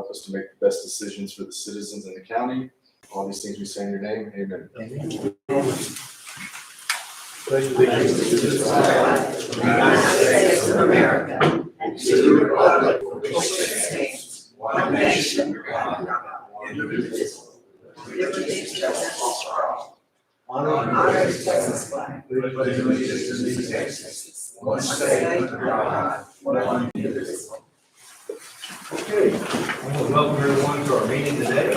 help us to make the best decisions for the citizens in the county. All these things we say in your name, amen. Pledge allegiance to the flag of the United States of America and to the republic for which it stands, one nation, under God, indivisible, with liberty and justice for all. Honor the Texas flag. Pledge allegiance to the Texas, one state under God, one indivisible. Okay, I want to welcome everyone to our meeting today.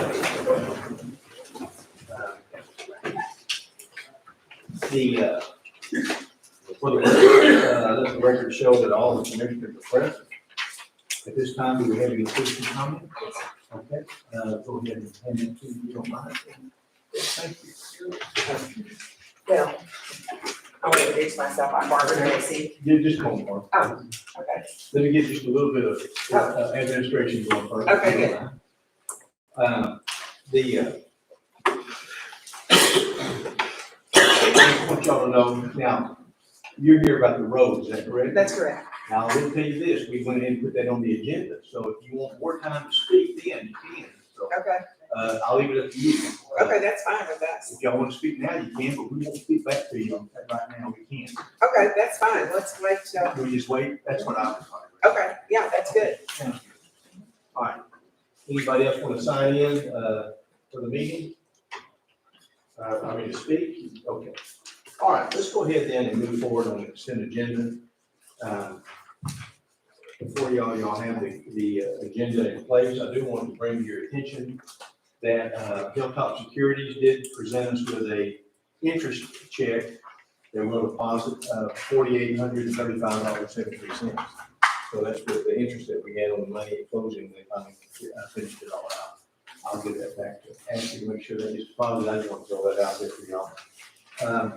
For the record, let the record show that all the commissioners are present. At this time, do we have any citizen comments? Okay, go ahead and hand it to you, if you don't mind. Thank you. Well, I want to introduce myself. I'm Barbara Tracy. You just call me, Mark. Oh, okay. Let me get just a little bit of administration going first. Okay, good. I want y'all to know, now, you're here about the roads, is that correct? That's correct. Now, I will tell you this, we went ahead and put that on the agenda, so if you want more time to speak, then you can. So, Okay. I'll leave it up to you. Okay, that's fine with us. If y'all want to speak now, you can, but we won't speak back to you on that right now, we can't. Okay, that's fine. Let's wait till, We just wait, that's what I was talking okay, yeah, that's good. about. All right. Anybody else want to sign in, for the meeting? I mean, to speak? Okay. All right, let's go ahead then and move forward on the consent agenda. Before y'all have the agenda in place, I do want to bring to your attention that Hilltop Securities did present us with a interest check that will deposit $4,835.73. So that's with the interest that we had on the money at closing. They finally finished it all out. I'll give that back to Ashley to make sure that it's deposited. I just want to throw that out there for y'all.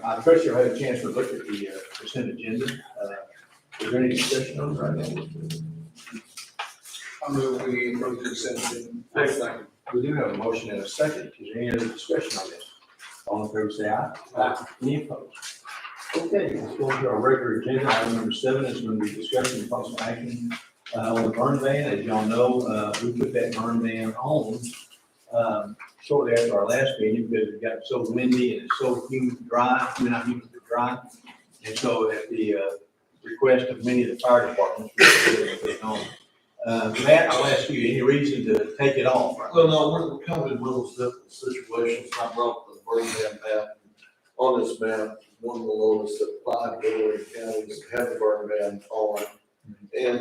I trust you had a chance to look at the consent agenda. Is there any discussion on it right now? I move we approve the consent agenda. Second. We do have a motion and a second. Is there any other discussion on this? All in favor, say aye. Aye. Any opposed? Okay, let's go into our regular agenda. Item number 7 is going to be discussion and possible action on the burn ban. As y'all know, we put that burn ban on shortly after our last meeting because it got so windy and it's so humid, dry, not humid, but dry. And so at the request of many of the fire departments, we put it on. Matt, I'll ask you, any reason to take it off? Well, no, we're kind of in little different situations. I brought the burn ban map. On this map, one of the lowest that 5 neighboring counties have the burn ban on. And,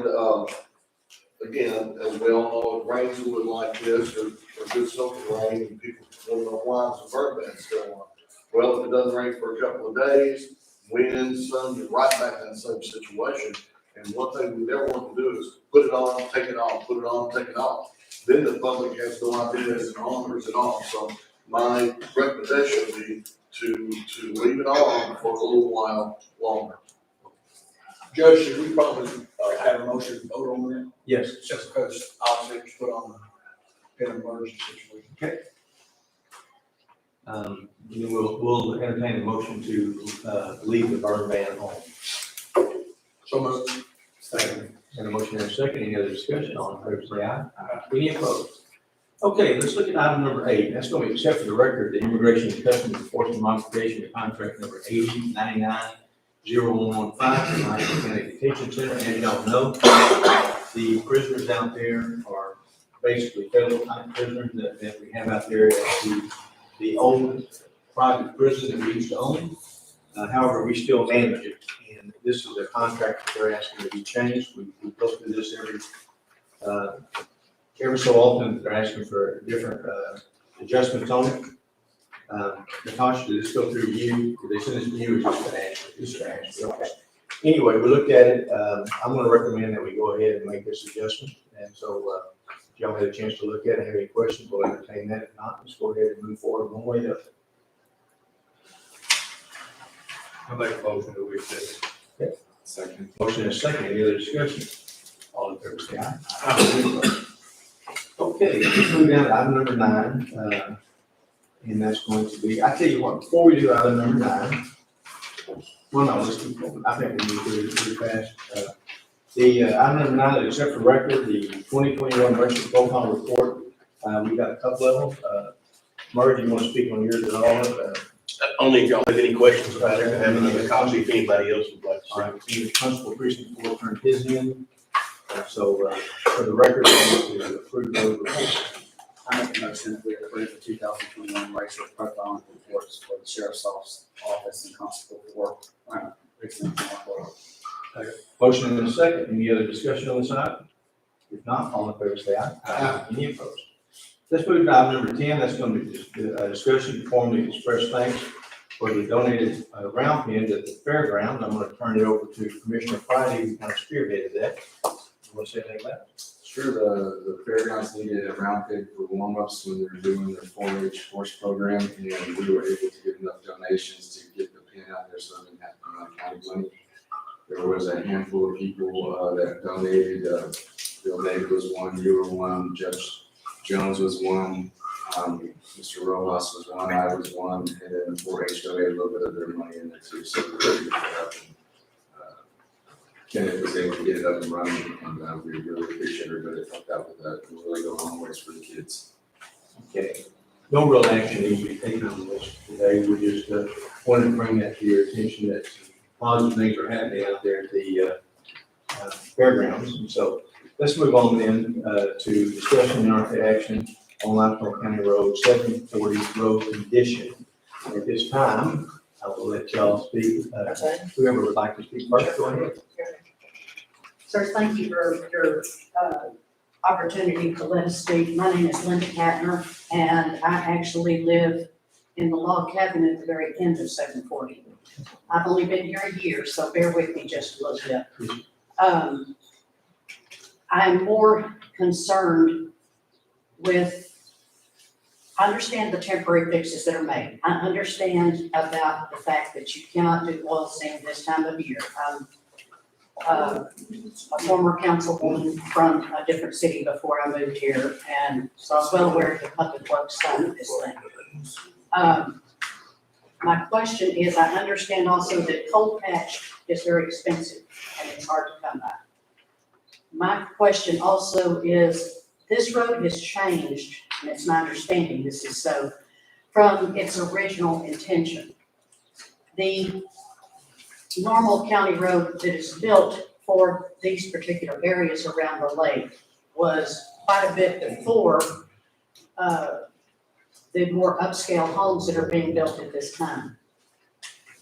again, as we all know, it rains a little like this, or good soaking rain, and people don't know why the burn ban's still on. Well, if it doesn't rain for a couple of days, wind, sun, you're right back in the same situation. And one thing we never want to do is put it on, take it off, put it on, take it off. Then the public has no idea is it on or is it off. So my recommendation would be to leave it on for a little while longer. Judge, should we probably have a motion to vote on that? Yes. Just because obviously it's put on an emergency situation. Okay. Then we'll entertain a motion to leave the burn ban on. So moved. Second. And a motion and a second. Any other discussion? All in favor, say aye. Any opposed? Okay, let's look at item number 8. That's going to be accept for the record the Immigration and Customs Enforcement Modification of contract number 80990115 from the Miami County Detention Center. As y'all know, the prisoners out there are basically federal type prisoners that we have out there at the old private prison that we used to own. However, we still manage it, and this is a contract that they're asking to be changed. We go through this every so often. They're asking for different adjustments on it. Natasha, did this go through you? Did they send this to you or just to Ashley? Just to Ashley. Okay. Anyway, we looked at it. I'm going to recommend that we go ahead and make this adjustment. And so, if y'all had a chance to look at it, have any questions, we'll entertain that. If not, let's go ahead and move forward one way up. I make a motion that we accept. Second. Motion is second. Any other discussion? All in favor, say aye. Okay, let's move down to item number 9. And that's going to be, I tell you what, before we do item number 9, well, no, let's keep going. I think we need to do it pretty fast. The, item number 9, accept for record the 2021 budget profile report. We got a couple of them. Marge, you want to speak on yours at all? Only if y'all have any questions about it, I have another copy if anybody else would like to All see. right, the Constable Precinct 4 turned his in. So, for the record, we need to approve those reports. I make a motion that we approve the 2021 racial profiling reports for the sheriff's office and constable for precinct 4. Motion and a second. Any other discussion on this item? If not, all in favor say aye. Aye. Any opposed? Let's move to item number 10. That's going to be a discussion to formally express thanks for the donated round pins at the fairgrounds. I'm going to turn it over to Commissioner Friday, who kind of spearheaded that. You want to say anything about it? Sure, the fairgrounds needed a round pig for warm-ups when they were doing their 4-H horse program, and we were able to get enough donations to get the pin out there so they didn't have to come out of county money. There was a handful of people that donated. Bill David was one, you were one, Judge Jones was one, Mr. Rojas was one, I was one, and then 4-H donated a little bit of their money in there too. So we were able to get it up and, Kenneth was able to get it up and running, and we really appreciate everybody that helped out with that. It will really go a long ways for the kids. Okay. No real action needs to be taken on this today. We just wanted to bring that to your attention that some positive things are happening out there at the fairgrounds. And so let's move on then to discussion and not action on Livestrong County Road 740 road condition. At this time, I will let y'all speak. Whoever would like to speak first, go ahead. Sir, thank you for your opportunity to let us speak. My name is Linda Katner, and I actually live in the log cabin at the very end of 740. I've only been here a year, so bear with me just a little bit. I'm more concerned with, I understand the temporary fixes that are made. I understand about the fact that you cannot do oil sand this time of year. A former councilwoman from a different city before I moved here, and so I was well aware of the public works side of this thing. My question is, I understand also that cold patch is very expensive and it's hard to come by. My question also is, this road has changed, and it's my understanding this is so, from its original intention. The normal county road that is built for these particular areas around the lake was quite a bit before the more upscale homes that are being built at this time.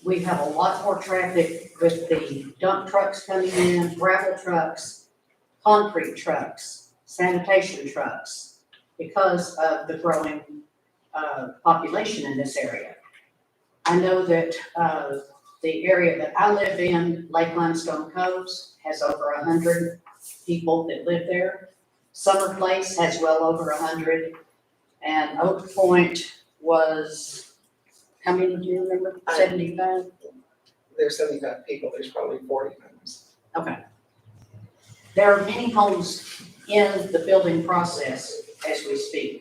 We have a lot more traffic with the dump trucks coming in, gravel trucks, concrete trucks, sanitation trucks, because of the growing population in this area. I know that the area that I live in, Lake Limestone Coves, has over 100 people that live there. Summer Place has well over 100. And Oak Point was, how many do you remember? 75? There's 75 people, there's probably 40 homes. Okay. There are many homes in the building process as we speak.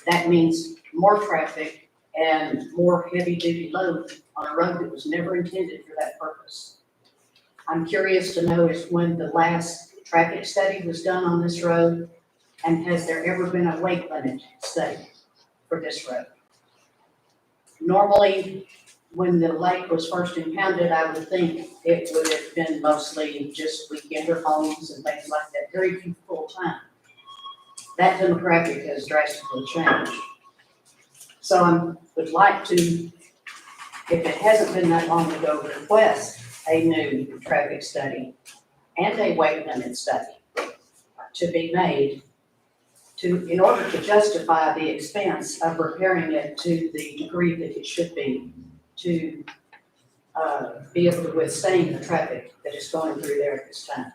That means more traffic and more heavy-duty load on a road that was never intended for that purpose. I'm curious to know is when the last traffic study was done on this road, and has there ever been a weight limit study for this road? Normally, when the lake was first impounded, I would think it would have been mostly just weekender homes and things like that, very few full-time. That demographic has drastically changed. So I would like to, if it hasn't been that long ago, request a new traffic study and a weight limit study to be made in order to justify the expense of repairing it to the degree that it should be to be able to withstand the traffic that is going through there at this time.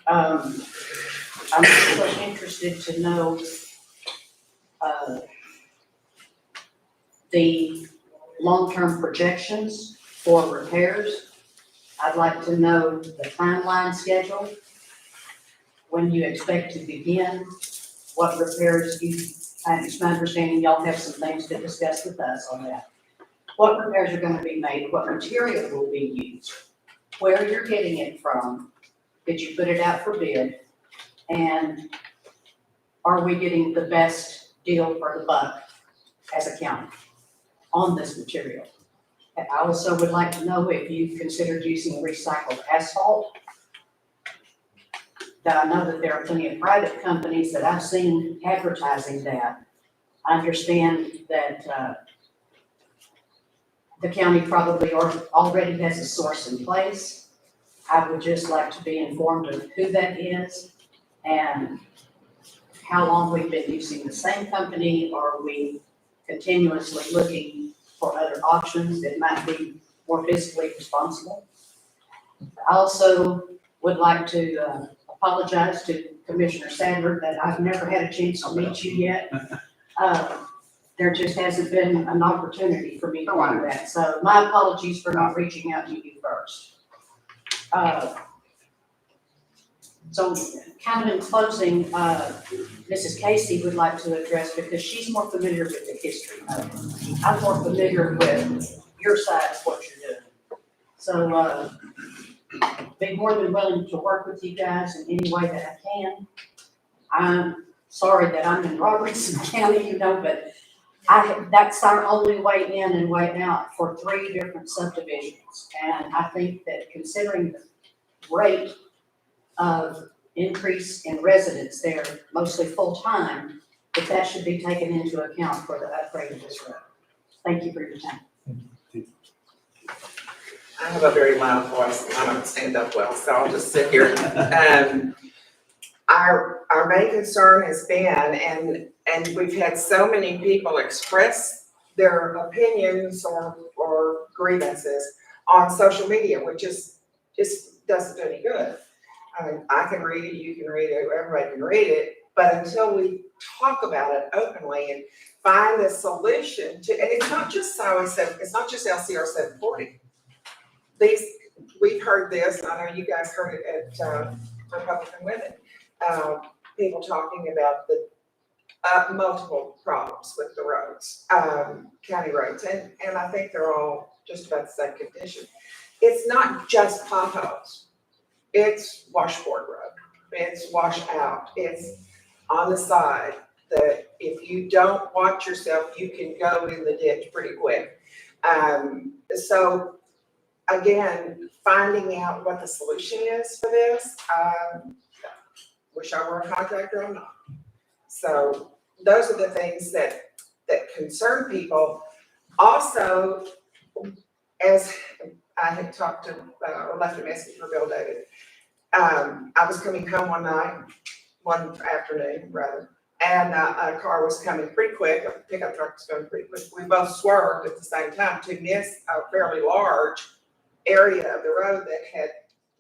I'm also interested to know the long-term projections for repairs. I'd like to know the timeline schedule, when you expect to begin, what repairs it's my understanding y'all have some things to discuss with us on that. What repairs are going to be made, what material will be used, where you're getting it from, Did you put it out for bid? And are we getting the best deal for the buck as a county on this material? And I also would like to know if you've considered using recycled asphalt. That I know that there are plenty of private companies that I've seen advertising that. I understand that the county probably already has a source in place. I would just like to be informed of who that is and how long we've been using the same company, or are we continuously looking for other options that might be more fiscally responsible? I also would like to apologize to Commissioner Sandberg that I've never had a chance to meet you yet. There just hasn't been an opportunity for me to do that, so my apologies for not reaching out to you first. So kind of in closing, Mrs. Casey would like to address, because she's more familiar with the history of it. I'm more familiar with your side of what you're doing. So, be more than willing to work with you guys in any way that I can. I'm sorry that I'm in Robertson County, but that's our only way in and way out for 3 different subdivisions. And I think that considering the rate of increase in residents there, mostly full-time, that should be taken into account for the upgrade of this road. Thank you for your time. I have a very loud voice, and I don't stand up well, so I'll just sit here. Our main concern has been, and we've had so many people express their opinions or grievances on social media, which just doesn't do any good. I can read it, you can read it, everybody can read it, but until we talk about it openly and find a solution to, and it's not just it's not just LCR 740. We've heard this, and I know you guys heard it at Republican Women, people talking about the multiple problems with the roads, county roads, and I think they're all just about the same condition. It's not just potholes. It's washboard road. It's washout. It's on the side that if you don't watch yourself, you can go in the ditch pretty quick. So again, finding out what the solution is for this, wish I were a contractor, I'm not. So those are the things that concern people. Also, as I had talked to, or left a message for Bill David, I was coming home one afternoon rather, and a car was coming pretty quick, a pickup truck was coming pretty quick. We both swerved at the same time to miss a fairly large area of the road that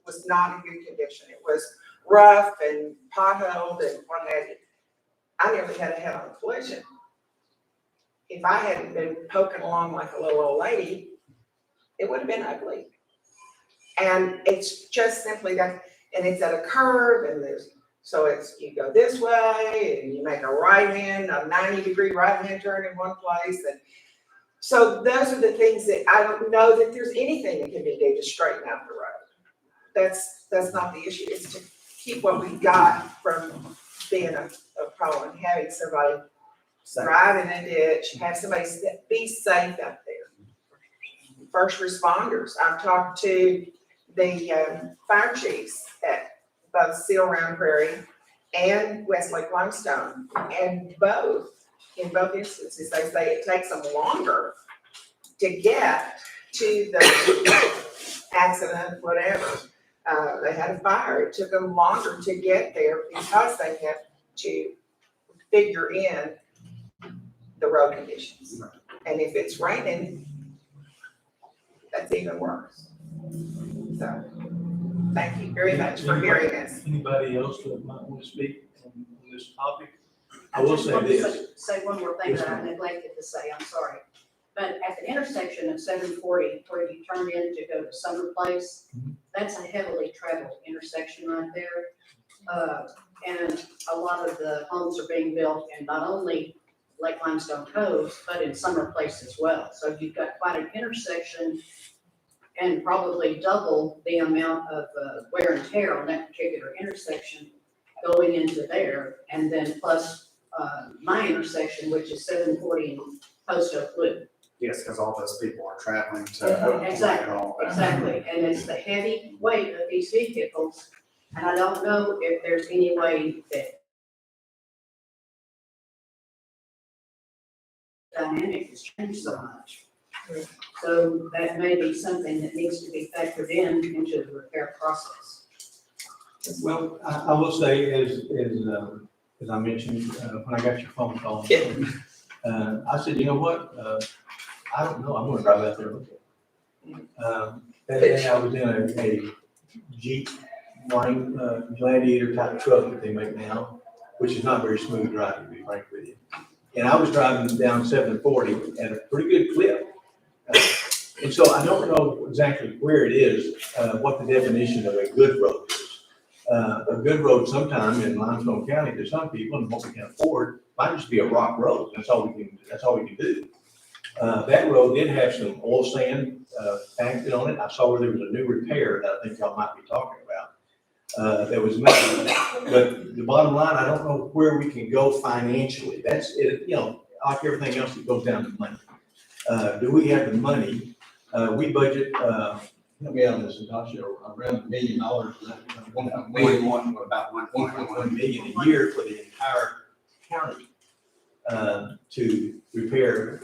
was not in good condition. It was rough and potholed and what have you. I nearly had a head-on collision. If I hadn't been poking along like a little old lady, it would have been ugly. And it's just simply that, and it's at a curve, and you go this way, and you make a a 90-degree right-hand turn in one place, and so those are the things that I don't know that there's anything that can be done to straighten out the road. That's not the issue. It's to keep what we got from being a problem, and having somebody drive in a ditch, have somebody be safe out there. First responders. I've talked to the fire chiefs at both Seal Round Prairie and Westlake Limestone, and in both instances, they say it takes them longer to get to the accident, whatever. They had a fire. It took them longer to get there because they had to figure in the road conditions. And if it's raining, that's even worse. So, thank you very much for hearing us. Anybody else that might want to speak on this topic? I will say this. Say one more thing Yes, that I ma'am. neglected to say, I'm sorry. But at the intersection of 740, where you turn in to go to Summer Place, that's a heavily traveled intersection right there. And a lot of the homes are being built in not only Lake Limestone Cove, but in Summer Place as well. So you've got quite an intersection, and probably double the amount of wear and tear on that particular intersection going into there, and then plus my intersection, which is 740 and Post Oak Loop. Yes, because all those people are traveling to. Exactly, and it's the heavy weight of these vehicles, and I don't know if there's any way that dynamic has changed so much. So that may be something that needs to be factored in into the repair process. Well, I will say, as I mentioned, when I got your phone call, I said, you know what, I don't know, I'm gonna drive out there and look at it. That day I was in a Jeep Gladiator type truck that they make now, which is not very smooth driving, to be frank with you. And I was driving down 740 at a pretty good clip. And so I don't know exactly where it is, what the definition of a good road is. A good road sometime in Limestone County to some people, and what we can afford, might just be a rock road. That's all we can do. That road did have some oil sand packed on it. I saw where there was a new repair that I think y'all might be talking about. That was made. But the bottom line, I don't know where we can go financially. That's it, you know, like everything else, it goes down to money. Do we have the money? We budget, help me out on this, Natasha, around $1 million, About 1.1 million a year for the entire county to repair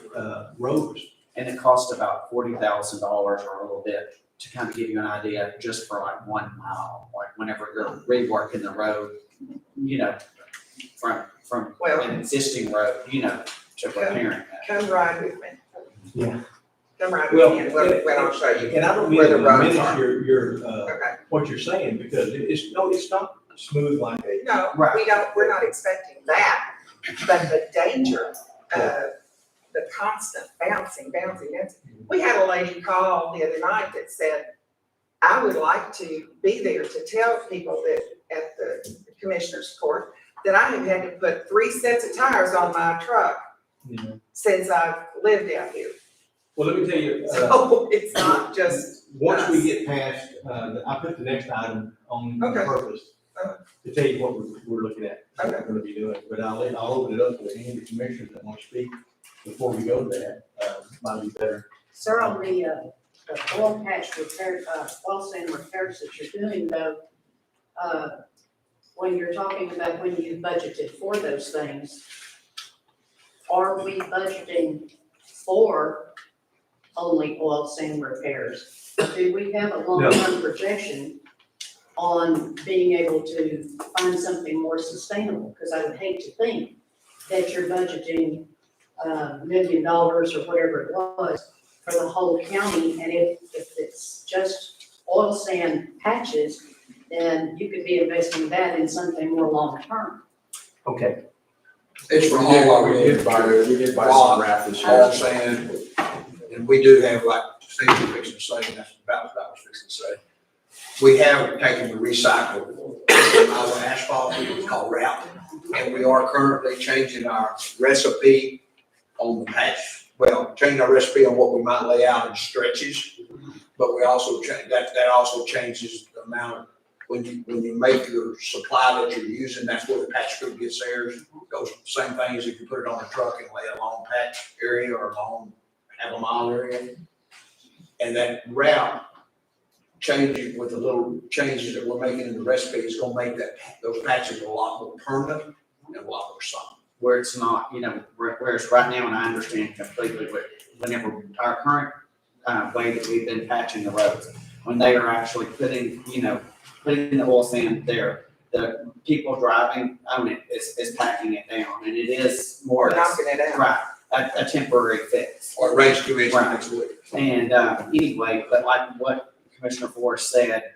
roads. And it costs about $40,000 or a little bit to kind of give you an idea, just for like 1 mile, like whenever you're reworking the road, you know, from Well- an existing road, you know, to repairing that. Come ride with me. Yeah. Come ride Well, with me, and we'll I'll show you. And I don't mean Where to the roads diminish are. your Okay, what you're saying, because it's not smooth like a. no, Right. we're not expecting that, but the danger of the constant bouncing. We had a lady call the other night that said, I would like to be there to tell people that at the commissioner's court that I have had to put 3 sets of tires on my truck since I've lived out here. Well, let me tell you, So it's not just, once we get past, I put the next item on Okay. purpose to tell you what we're looking at, what we're gonna be doing. But I'll open it up to any of the commissioners that want to speak before we go to that, might be better. Sir, on the oil patch repair, oil sand repairs that you're doing though, when you're talking about when you budgeted for those things, are we budgeting for only oil sand repairs? Do we have a long-term projection on being able to find something more sustainable? Because I would hate to think that you're budgeting $1 million or whatever it was for the whole county, and if it's just oil sand patches, then you could be investing that in something more long-term. Okay. It's for all our We did buy some rock, wrap this all year. sand, and we do have, like Steve was fixing to say, and that's about what I was fixing to say. We have taken the recycled our asphalt, it's called wrap, and we are currently changing our recipe on the patch. Well, changing our recipe on what we might lay out in stretches, but we also change, that also changes the amount of, when you make your supply that you're using, that's where the patch group gets theirs. Goes same thing as if you put it on a truck and lay a long patch area or a long half a mile area. And that route changing with the little changes that we're making in the recipe is gonna make those patches a lot more permanent and a lot more solid. Where it's not, you know, whereas right now, and I understand completely, but whenever our current way that we've been patching the roads, when they are actually putting the oil sand there, the people driving on it is packing it down, and it is more we're knocking it out. right, a temporary fix. Or it rains 2 inches Right. next week. And anyway, but like what Commissioner Forrest said,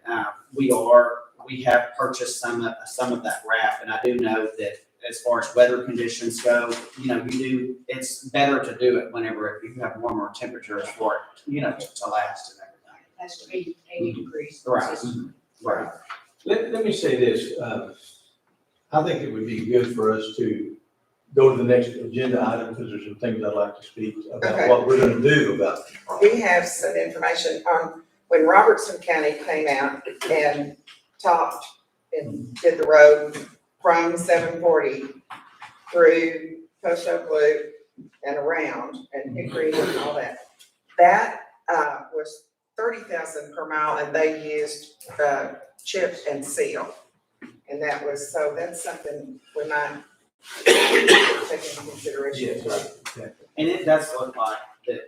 we have purchased some of that wrap, and I do know that as far as weather conditions go, it's better to do it whenever you have warmer temperatures for it, to last and everything. It has to be 80 degrees. Right. Right. Let me say this, I think it would be good for us to go to the next agenda item, because there's some things I'd like to speak about Okay. what we're gonna do about. We have some information on when Robertson County came out and topped and did the road from 740 through Post Oak Loop and around and Hickory and all that. That was 30,000 per mile, and they used chip and seal. And that was, so that's something we might take into consideration. Yes. And it does look like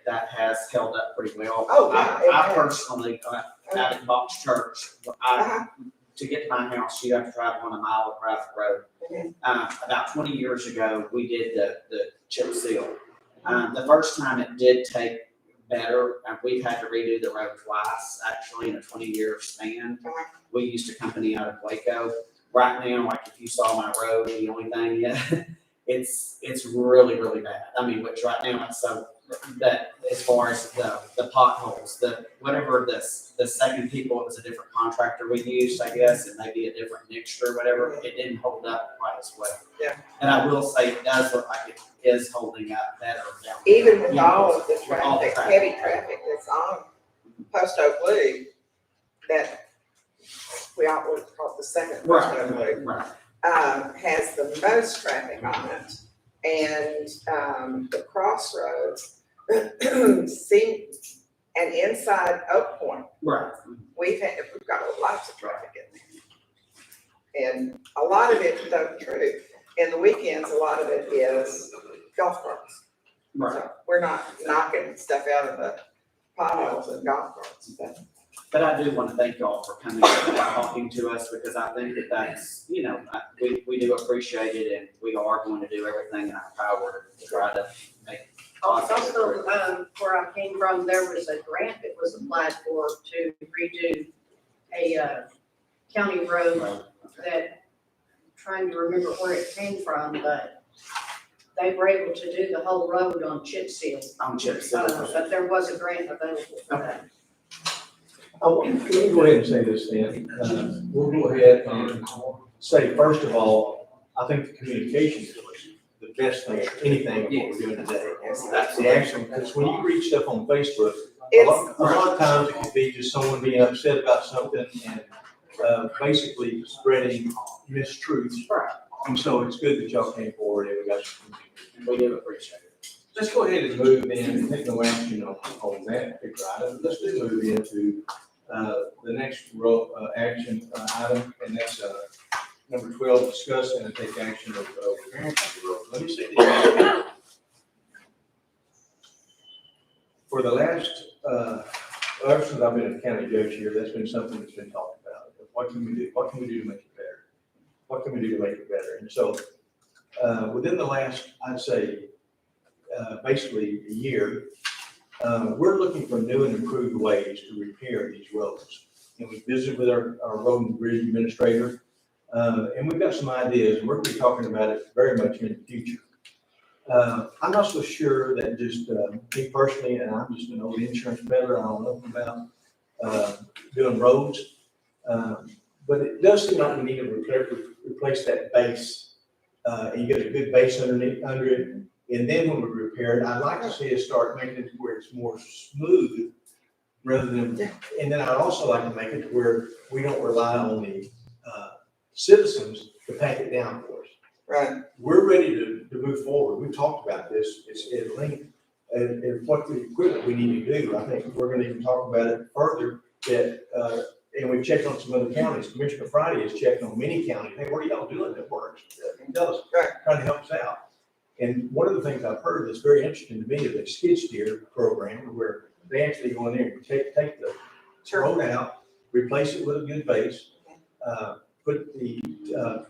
that has held up pretty well. Oh, yeah, it I has. personally, out at Box Church, to get to my house, you have to drive 1 mile across the road. Mhm. About 20 years ago, we did the chip seal. The first time it did take better, and we've had to redo the road twice, actually, in a 20-year span. We used a company out of Waco. Right now, like if you saw my road, the only thing, it's really, really bad. I mean, which right now it's so that as far as the potholes, whatever the second people, it was a different contractor we used, I guess, it may be a different mixture or whatever. It didn't hold up quite as well. Yeah. And I will say it does look like it is holding up better down there. Even with all of the With all the traffic, heavy traffic that's on Post Oak Loop, that we always call it the second Post Oak Loop, Right. has the most traffic on it. And the crossroads see, and inside Oak Point, Right. we've got lots of traffic in there. And a lot of it, though, true, in the weekends, a lot of it is golf carts. Right. So we're not knocking stuff out of the potholes and golf carts, but. But I do want to thank y'all for coming and talking to us, because I think that's, we do appreciate it, and we are going to do everything in our power to try to make. Also, where I came from, there was a grant that was applied for to redo a county road that, I'm trying to remember where it came from, but they were able to do the whole road on chip seal. On chip seal. But there was a grant available for that. Can we go ahead and say this then? We'll go ahead and say, first of all, I think the communication is the best thing, anything of what we're doing today. That's the action, because when you read stuff on Facebook, a lot of times it can be just someone being upset about something and basically spreading mistruths. And so it's good that y'all came forward and we got some. We do appreciate it. Let's go ahead and move in and take no action on that particular item. Let's just move into the next action item, and that's number 12, discuss and take action of variance of the road. Let me say this. For the last, ever since I've been a county judge here, that's been something that's been talked about. What can we do? What can we do to make it better? What can we do to make it better? And so within the last, I'd say, basically a year, we're looking for new and improved ways to repair these roads. And we visited with our road and bridge administrator, and we've got some ideas, and we're gonna be talking about it very much in the future. I'm not so sure that just me personally, and I'm just an old insurance peddler, I don't know about doing roads, but it does seem like we need to replace that base, and you get a good base under it. And then when we repair it, I'd like to see us start making it to where it's more smooth rather than, and then I'd also like to make it to where we don't rely on the citizens to pack it down for us. Right. We're ready to move forward. We've talked about this, it's at length, and what the equipment we need to do. I think we're gonna even talk about it further, that, and we've checked on some other counties. Commissioner Friday has checked on many counties. Hey, what are y'all doing that works? Tell us, trying to help us out. And one of the things I've heard that's very interesting to me is a skid steer program where they actually go in there and take the road out, replace it with a good base, put the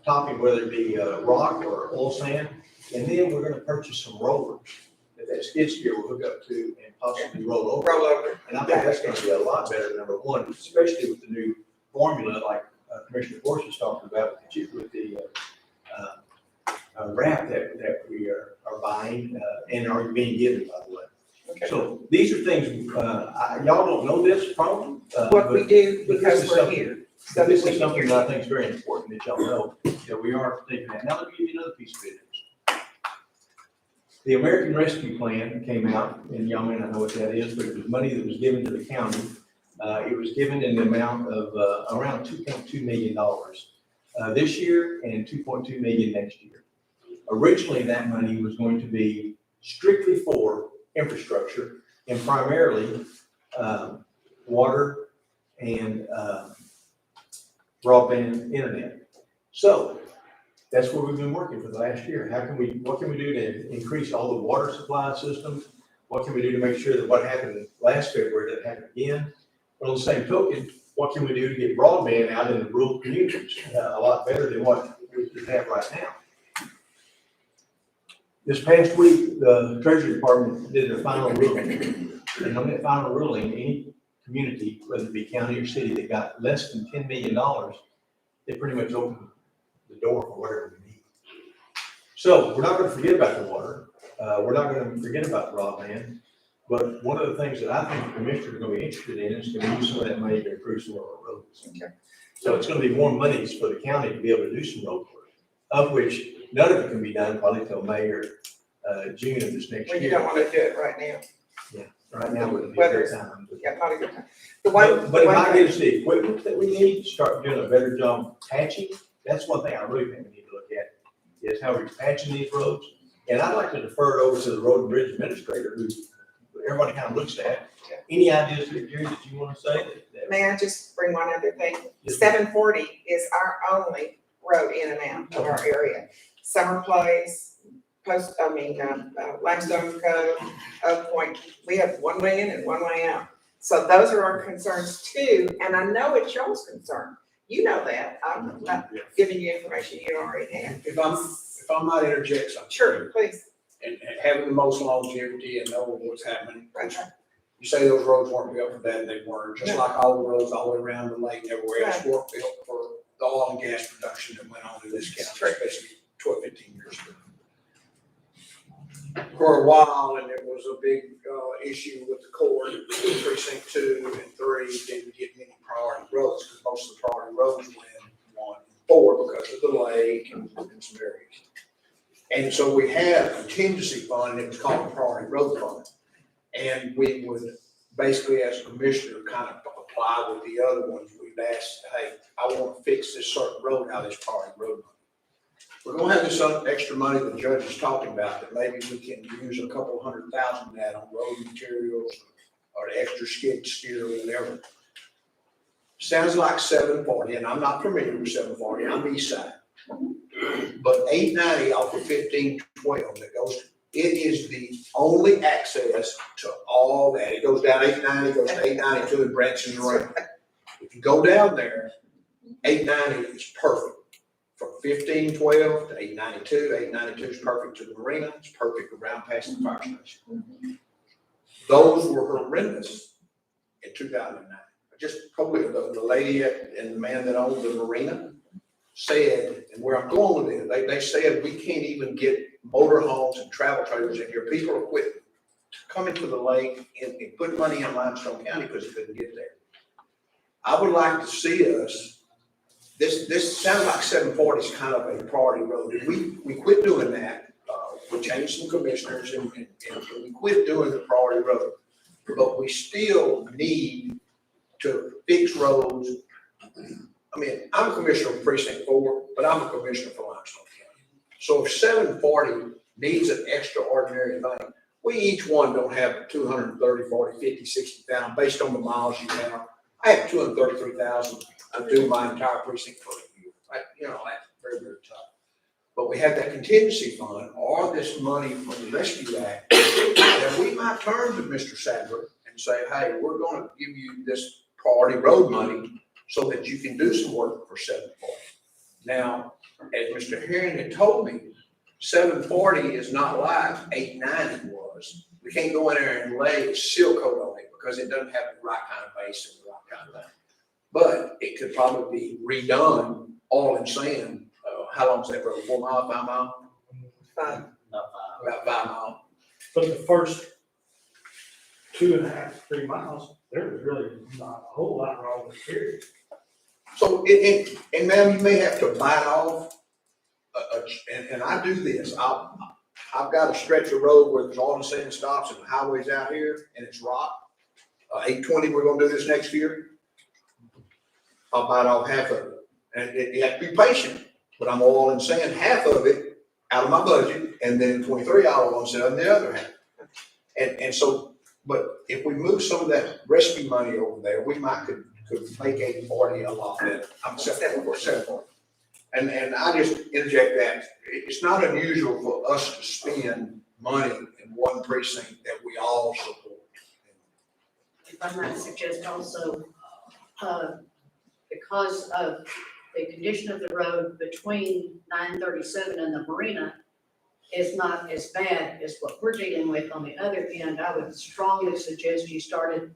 topping, whether it be rock or oil sand, and then we're gonna purchase some rollers that skid steer will hook up to and possibly roll over. Roll over. And I think that's gonna be a lot better, number one, especially with the new formula like Commissioner Force was talking about with the wrap that we are buying and are being given, by the way. Okay. So these are things, y'all don't know this problem. What we do but because this is we're something- here. So this is something that I think is very important that y'all know, that we are taking that. Now let me give you another piece of business. The American Rescue Plan came out, and y'all may not know what that is, but it was money that was given to the county It was given in the amount of around $2.2 million this year and $2.2 million next year. Originally, that money was going to be strictly for infrastructure and primarily water and broadband internet. So that's where we've been working for the last year. What can we do to increase all the water supply systems? What can we do to make sure that what happened last February doesn't happen again? But on the same token, what can we do to get broadband out in the rural communities a lot better than what we have right now? This past week, the Treasury Department did their final ruling. And on that final ruling, any community, whether it be county or city, that got less than $10 million, they pretty much opened the door for whatever we need. So we're not going to forget about the water. We're not going to forget about broadband. But one of the things that I think the commissioner is going to be interested in is going to use some of that money to improve some of our roads. Okay. So it's going to be more monies for the county to be able to do some road work, of which none of it can be done probably till May or June of this next Well, you year. don't want to do it right now. Right now wouldn't be a Whether good time. Yeah, not a good time. The one, But if one I thing- get us the equipment that we need, start doing a better job patching, that's one thing I really think we need to look at, is how we're patching these roads. And I'd like to defer it over to the road and bridge administrator, who everybody kind of looks at. Any ideas, Jerry, that you want to say? May I just bring one other thing? Yes. 740 is our only road in and out of our area. Summer Place, Limestone Cove, Oak Point, we have one way in and one way out. So those are our concerns too, and I know it's y'all's concern. You know that. I'm not giving you information you already have. If I might interject something. Sure, please. And having the most longevity and knowing what's happening. Right. You say those roads weren't built for that, and they weren't, just like all the roads all the way around the lake and everywhere else weren't built for the oil and gas production that went on in this county, especially 12, 15 years ago. For a while, and there was a big issue with the court, precinct 2 and 3 didn't get many priority roads, because most of the priority roads went 1 and 4 because of the lake and some areas. And so we had a contingency fund, and it was called a priority road fund. And we would basically, as a commissioner, kind of apply with the other ones. We'd ask, hey, I want to fix this certain road out of this priority road money. We're gonna have this extra money the judge is talking about, that maybe we can use a couple $100,000 of that on road materials or the extra skid steer or whatever. Sounds like 740, and I'm not familiar with 740, I'm east side. But 890 off of 1512 that goes, it is the only access to all that. It goes down 890, goes to 892 and branches around. If you go down there, 890 is perfect. From 1512 to 892, 892 is perfect to the marina, it's perfect around past the fire station. Those were horrendous in 2009. Just probably the lady and the man that owned the marina said, and where I'm going with it, they said we can't even get motorhomes and travel trailers in here. People are quitting coming to the lake and put money in Limestone County because they couldn't get there. I would like to see us, this sounds like 740 is kind of a priority road. We quit doing that. We changed some commissioners and we quit doing the priority road. But we still need to fix roads. I mean, I'm a commissioner of precinct 4, but I'm a commissioner for Limestone County. So if 740 needs an extraordinary thing, we each one don't have 230, 40, 50, 60,000 based on the miles you have. I have 233,000. I do my entire precinct for a year. That's very, very tough. But we have that contingency fund or this money from the Rescue Act that we might turn to Mr. Sadler and say, hey, we're going to give you this priority road money so that you can do some work for 740. Now, as Mr. Herring had told me, 740 is not like 890 was. We can't go in there and lay seal coat on it because it doesn't have the right kind of base and the right kind of thing. But it could probably be redone all in sand. How long is that road? 4 miles, 5 miles? 5. About 5 miles. But the first 2.5, 3 miles, there was really not a whole lot wrong with the period. So, and ma'am, you may have to bite off, and I do this. I've got a stretch of road where there's all the sand stops and the highways out here, and it's rock. 820, we're gonna do this next year. I'll bite off half of it. And you have to be patient, but I'm all in saying half of it out of my budget, and then 23, I'll want to set on the other half. And so, but if we move some of that rescue money over there, we might could make 840 a lot better. I'm 740. And I just interject that, it's not unusual for us to spend money in one precinct that we all support. If I might suggest also, because of the condition of the road between 937 and the marina is not as bad as what we're dealing with on the other end, I would strongly suggest you started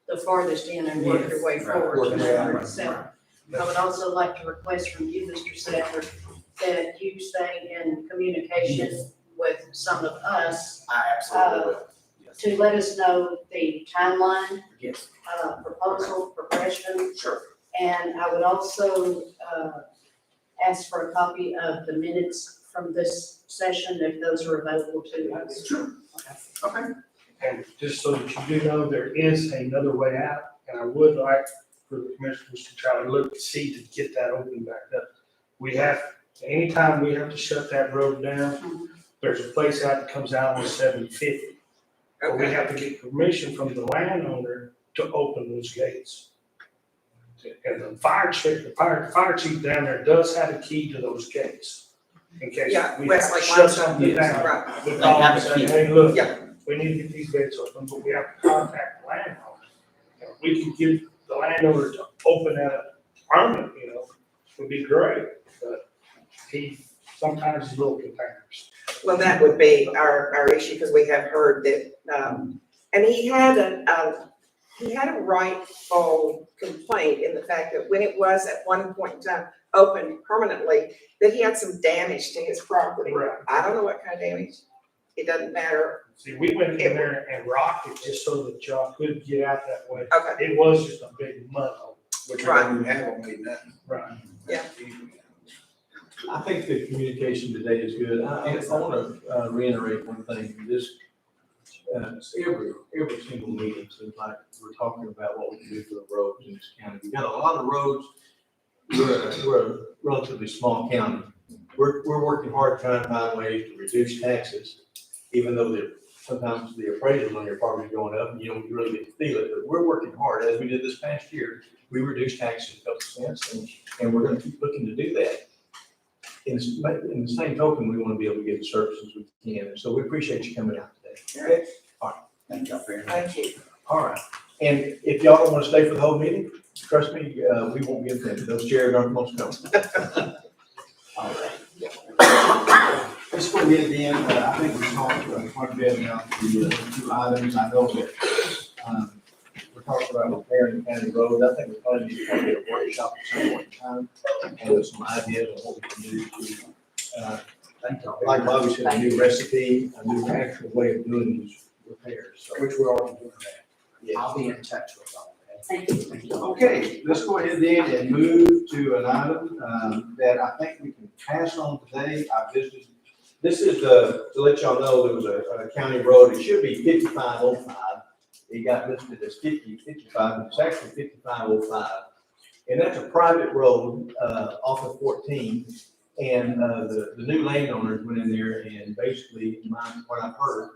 the farthest end and work your way forward to 937. I would also like to request from you, Mr. Sadler, that you stay in communication with some of us I absolutely will. Yes. to let us know the timeline, Yes. proposal, progression. Sure. And I would also ask for a copy of the minutes from this session, if those are available to us. Sure. Okay. And just so that you do know, there is another way out, and I would like for the commissioners to try to look to see to get that open back up. We have, anytime we have to shut that road down, there's a place out that comes out on 750. But we have to get permission from the landowner to open those gates. And the fire chief, the fire chief down there does have a key to those gates. In case Yeah, we have to Westlake shut Limestone, something down. right. We call them and say, hey, look, Yeah. we need to get these gates open, but we have to contact the landowner. And if we can get the landowner to open that up permanent, would be great, but he sometimes is a little containers. Well, that would be our issue, because we have heard that, and he had a rightful complaint in the fact that when it was at one point in time open permanently, that he had some damage to his property. Right. I don't know what kind of damage. It doesn't matter. See, we went in there and rocked it just so that y'all could get out that way. Okay. It was just a big mud hole. Which we don't even have on me now. Right. Yeah. I think the communication today is good. I want to reiterate one thing. This, every single meeting seems like we're talking about what we can do for the roads in this county. We've got a lot of roads. We're a relatively small county. We're working hard trying to find ways to reduce taxes, even though sometimes the appraisal on your property is going up and you don't really get to feel it. But we're working hard, as we did this past year. We reduced taxes a couple cents, and we're going to keep looking to do that. In the same token, we want to be able to get the services we can. And so we appreciate you coming out today. Okay? All right. Thank y'all very much. Thank you. All right. And if y'all don't want to stay for the whole meeting, trust me, we won't be offended. Those chairs aren't most comfortable. All right. This will be at the end, I think we talked quite a bit about the two items. I know that we're talking about repairing county roads. I think we probably need to get a workshop at some point in time and with some ideas on what we can do to, like Bobby said, a new recipe, a new actual way of doing these repairs. So, Which we're already doing that. yeah. I'll be in touch with y'all. Thank you. Okay, let's go ahead then and move to an item that I think we can pass on today. This is to let y'all know there was a county road. It should be 5505. It got listed as 55, but it's actually 5505. And that's a private road off of 14. And the new landowners went in there and basically, what I've heard,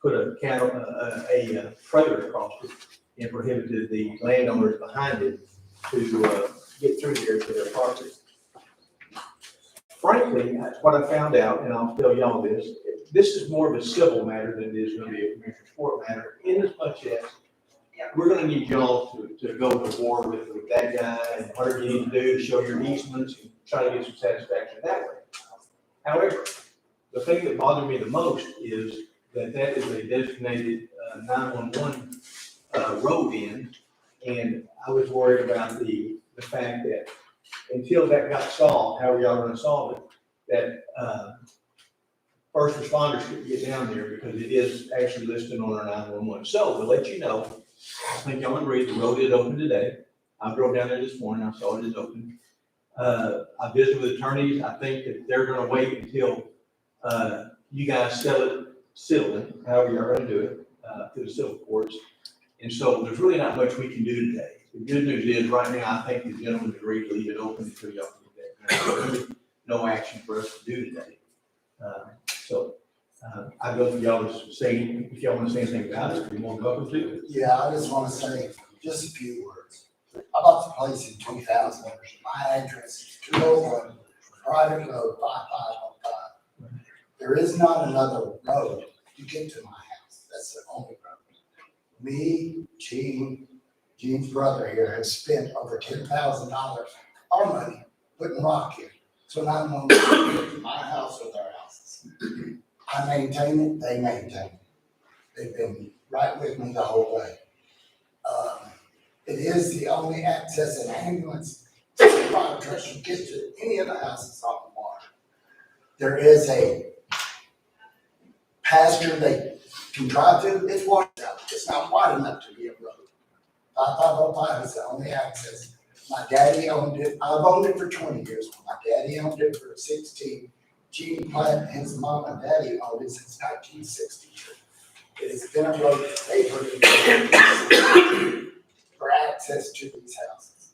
put a trailer across it and prohibited the landowners behind it to get through there to their property. Frankly, that's what I found out, and I'll tell y'all this. This is more of a civil matter than it is going to be a commissioner's court matter, in as much as we're going to need y'all to go to war with that guy and whatever you need to do to show your easements and try to get some satisfaction that way. However, the thing that bothered me the most is that is a designated 911 road end, and I was worried about the fact that until that got solved, how are y'all going to solve it, that first responders couldn't get down there because it is actually listed on our 911. So to let you know, I think y'all agree the road is open today. I drove down there this morning. I saw it is open. I visited with attorneys. I think that they're going to wait until you guys settle it, however you're going to do it, to the civil courts. And so there's really not much we can do today. The good news is, right now, I think the gentleman agreed to leave it open until y'all get that. There's really no action for us to do today. I'd love for y'all to say, if y'all want to say anything about it, you're more than welcome to. Yeah, I just want to say just a few words. I bought the place in 2000. My address is 201 Private Road 5505. There is not another road to get to my house. That's the only road. Me, Gene's brother here has spent over $10,000 our money putting rock in. So now I'm going to get to my house or their houses. I maintain it, they maintain it. They've been right with me the whole way. It is the only access an ambulance fire truck can get to any of the houses on the water. There is a pasture they can drive to, it's washed out, it's not wide enough to be a road. 5505 is the only access. My daddy owned it, I've owned it for 20 years, my daddy owned it for 16. Gene Platt, his mom and daddy owned it since 1962. It has been a road that they put in for access to these houses.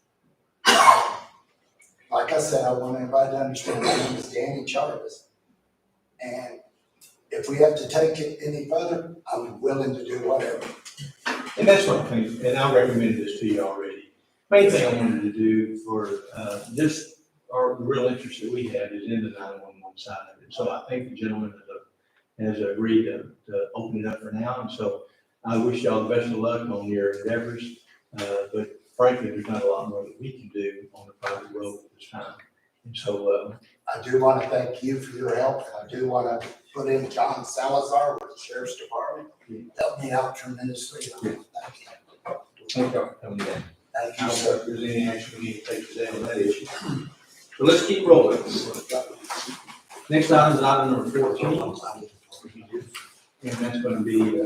Like I said, I want everybody to understand my name is Danny Jarvis. And if we have to take it any further, I'm willing to do whatever. And that's one thing, and I recommended this to you already. Main thing I wanted to do for this, our real interest that we have is in the 911 side of it. So I think the gentleman has agreed to open it up for now. And so I wish y'all the best of luck on your endeavors. But frankly, there's not a lot more that we can do on the private road at this time. And so I do want to thank you for your help. I do want to put in John Salazar with the Sheriff's Department. He helped me out tremendously. Thank you. thank y'all for coming down. Thank I you, don't know sir. if there's any action we need to take today on that issue. So let's keep rolling. Next item is item number 14. And that's going to be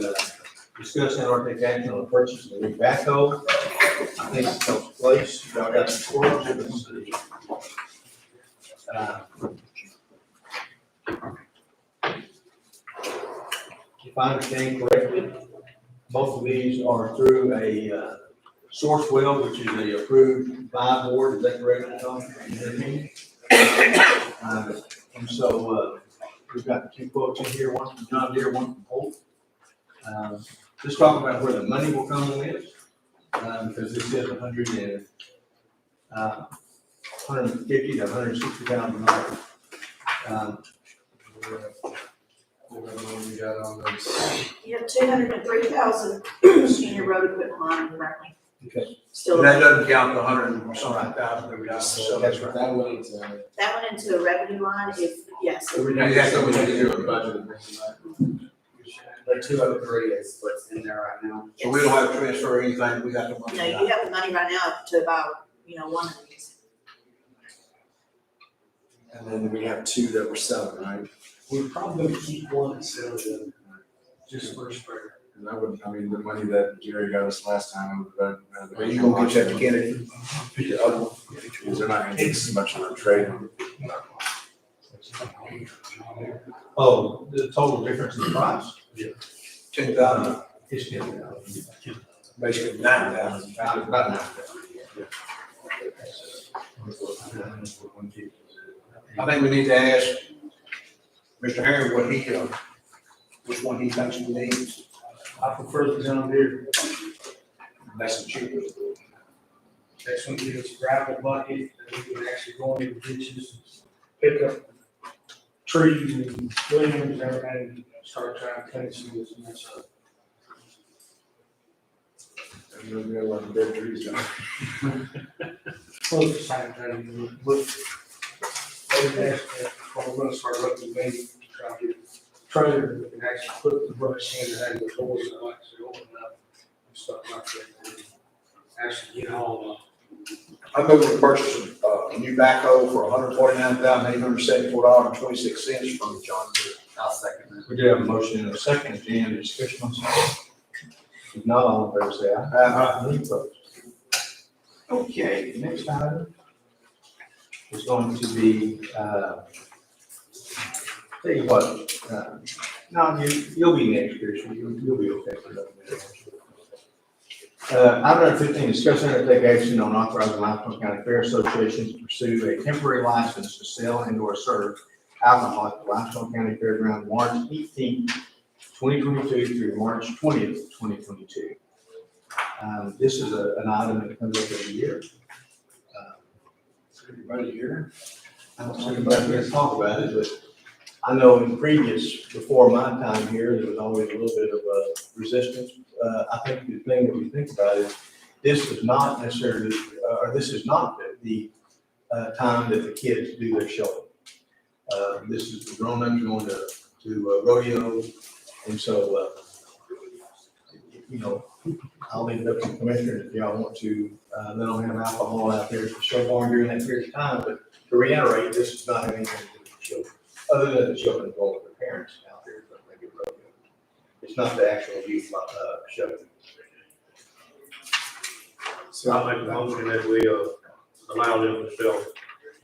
discuss and/or take action on the purchase of a new backhoe. I think it takes place. Y'all got some scores. Let's see. If I understand correctly, both of these are through a source well, which is a approved buy board. Is that correct, Tom? And so we've got the two quotes in here, one from John Deere, one from Holt. Let's talk about where the money will come in this, because this is $150,000 to $160,000. We got on those. You have 203,000 in your road equipment line currently. Okay. Still, That doesn't count the 100,000 that we got. So that's right. That went, that went into a revenue line if, yes. so we need to do a budget. The 203 is what's in there right now. So we don't have to transfer anything, we got the money. No, you have the money right now to about, one of these. And then we have two that we're selling, right? We're probably gonna keep one instead of the other, just for a sprayer. And I wouldn't, I mean, the money that Jerry got us last time, Are you gonna get that to Kennedy? because they're not gonna get as much of a trade. Oh, the total difference in the price? 10,000, It's $10,000. basically 9,000. About I think we need to ask Mr. Harry what he, which one he thinks we need. I prefer the John Deere. That's the cheapest. That's one gives us a gravel bucket, that we can actually go into ditches, pick up trees and limbs and everything, and start trying to clean some of this mess up. There's gonna be a lot of dead trees down. Well, it's the same thing, look. We're gonna start looking maybe to try to get a trailer that can actually put the brush in and have the doors that like to open up and stuff like that. Actually, I move to purchase a new backhoe for $149,874.26 from John Deere. I'll second that. We do have a motion and a second. Is there any discussion on that? If not, all in favor say aye. Aye. Any opposed? Okay, the next item is going to be, tell you what, no, you'll be next, Chris. You'll be okay for that. Item number 15, discuss and take action on authorizing Livestrong County Fair Association to pursue a temporary license to sell and or serve alcohol at the Livestrong County Fairground March 18th, 2022 through March 20th, 2022. This is an item that comes up every year. Is everybody here? I don't see anybody here to talk about it, but I know before my time here, there was always a little bit of resistance. I think the thing that we think about is this is not necessarily, or this is not the time that the kids do their show. This is the grown-ups going to rodeo, and so, I'll leave it up to the commissioners if y'all want to, let them have alcohol out there at the show barn during that period of time, but to reiterate, this is not anything to do with the children, other than the children going with their parents out there, but maybe rodeo. It's not the actual youth, show. So I make a motion that we, allow them to sell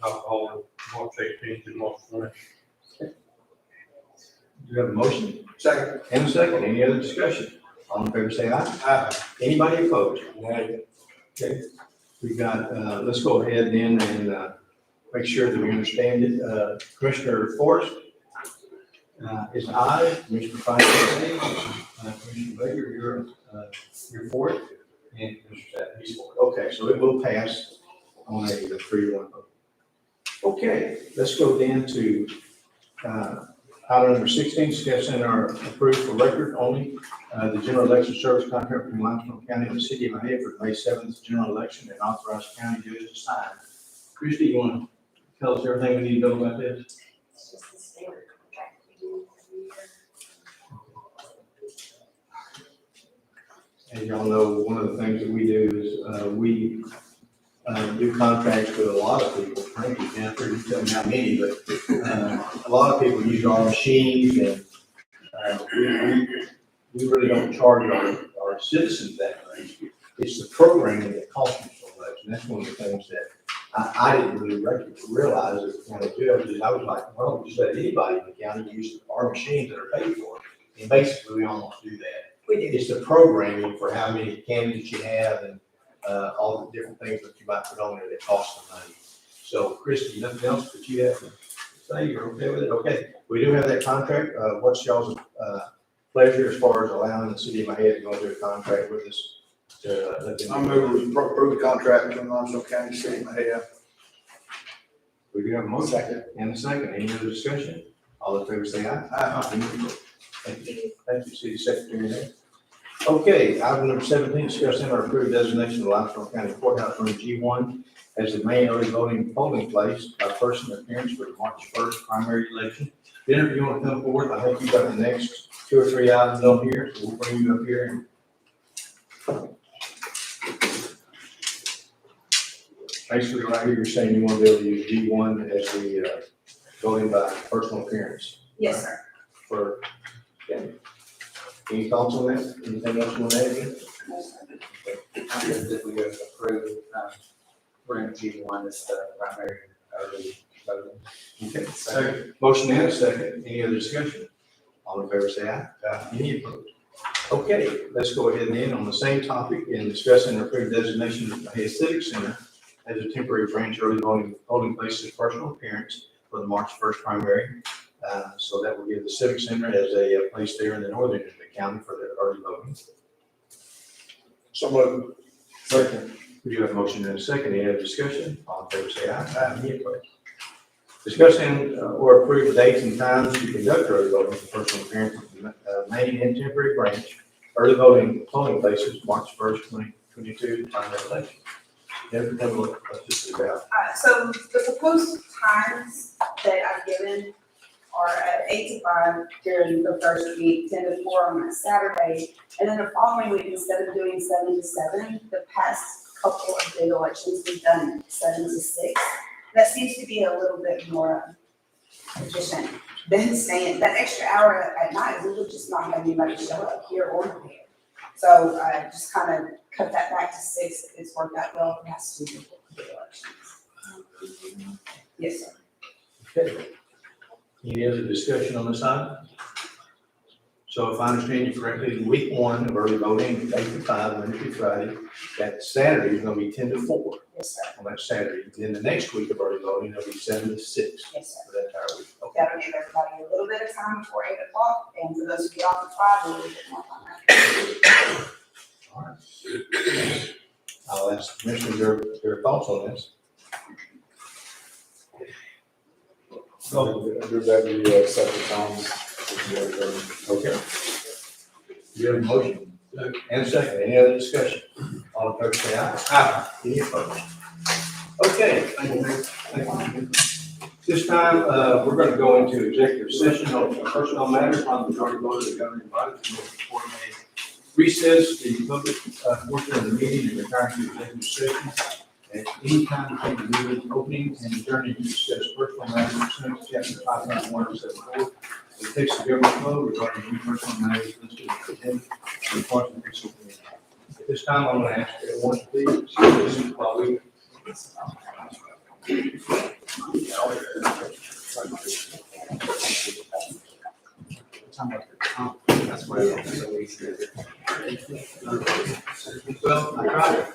alcohol on March 18th to March 20th. Do you have a motion? Second. And a second. Any other discussion? All in favor, say aye. Aye. Anybody opposed? Nay. Okay. We've got, let's go ahead then and, make sure that we understand it. Commissioner Forrest, is aye. Commissioner Fine, Commissioner Baker, you're for it. And Commissioner Sapp, he's for it. Okay, so it will pass on a 3-1 vote. Okay, let's go then to, item number 16, discussing our approved for record only, the general election service contract between Livestrong County and the city of Mahia for May 7th general election and authorize county judge to sign. Christie, you want to tell us everything we need to know about this? It's just the standard contract we do every year. As y'all know, one of the things that we do is, we do contracts with a lot of people, frankly, Jennifer, you tell me how many, but, a lot of people use our machines and, we really don't charge our citizens that much. It's the programming that costs us so much, and that's one of the things that I didn't really realize as a county judge, is I was like, well, just let anybody in the county use our machines that are paid for, and basically we almost do that. We do. It's the programming for how many candidates you have and, all the different things that you might put on there that cost some money. So, Christie, nothing else that you have to say? You're okay with it? Okay, we do have that contract. What's y'all's pleasure as far as allowing the city of Mahia to go into a contract with us? Let them- I move we approve the contract between Livestrong County and City of Mahia. We do have a motion and a second. Any other discussion? All in favor, say aye. Aye. Thank you. Thank you, City Secretary. There. Okay, item number 17, discussing our approved designation of Livestrong County Courthouse Room G1 as the main early voting polling place by person appearance for the March 1st primary election. Jennifer, you want to come forward? I think you've got the next 2 or 3 items on here, so we'll bring you up here. Basically, right here, you're saying you want to be able to use G1 as the voting by personal appearance. Yes, sir. For, okay. Any thoughts on that? Anything else you want to add? Again? I think that we have approved, room G1 as the primary early voting. Okay, second. Motion and a second. Any other discussion? All in favor, say aye. Any opposed? Okay, let's go ahead and end on the same topic in discussing the approved designation of the Mahia Civic Center as a temporary branch early voting polling place of personal appearance for the March 1st primary. So that will give the Civic Center as a place there in the northern end of the county for the early voting. So moved. Second. We do have a motion and a second. Any other discussion? All in favor, say aye. Any opposed? Discussing or approve the dates and times to conduct early voting for personal appearance of the main and temporary branch early voting polling places, March 1st, 2022, primary election. Never tell me what this is about. So the proposed times that I've given are at 8 to 5 during the first week, 10 to 4 on a Saturday. And then the following week, instead of doing 7 to 7, the past couple of big elections, we've done 7 to 6. That seems to be a little bit more efficient than staying, that extra hour at night, we would just not have anybody show up here or there. So I just kind of cut that back to 6. It's worked out well for the past 2 elections. Yes, sir. Okay. Any other discussion on this item? So if I understand you correctly, week one of early voting, 8 to 5, Monday through Friday. That Saturday is gonna be 10 to 4 Yes, sir. on that Saturday. Then the next week of early voting, it'll be 7 to 6 Yes, sir. for that entire week. Okay. That'll give everybody a little bit of time before 8 o'clock, and for those who get off at 5, a little bit more time. All right. I'll ask Commissioner their thoughts on this. There's every separate times. Okay. You have a motion and a second. Any other discussion? All in favor, say aye. Aye. Any opposed? Okay. Thank you. This time, we're going to go into executive session on personnel matters on the majority vote of the governing body. The board may recess the public portion of the meeting and return to executive session at any time between the meeting opening and adjourning to discuss personal matters pursuant to chapter 5.174. It takes the government code regarding any personal matters listed in the agenda. and reports to the superintendent. At this time, I'm going to ask everyone to please listen while we. That's why I don't think so easy. Well, I tried.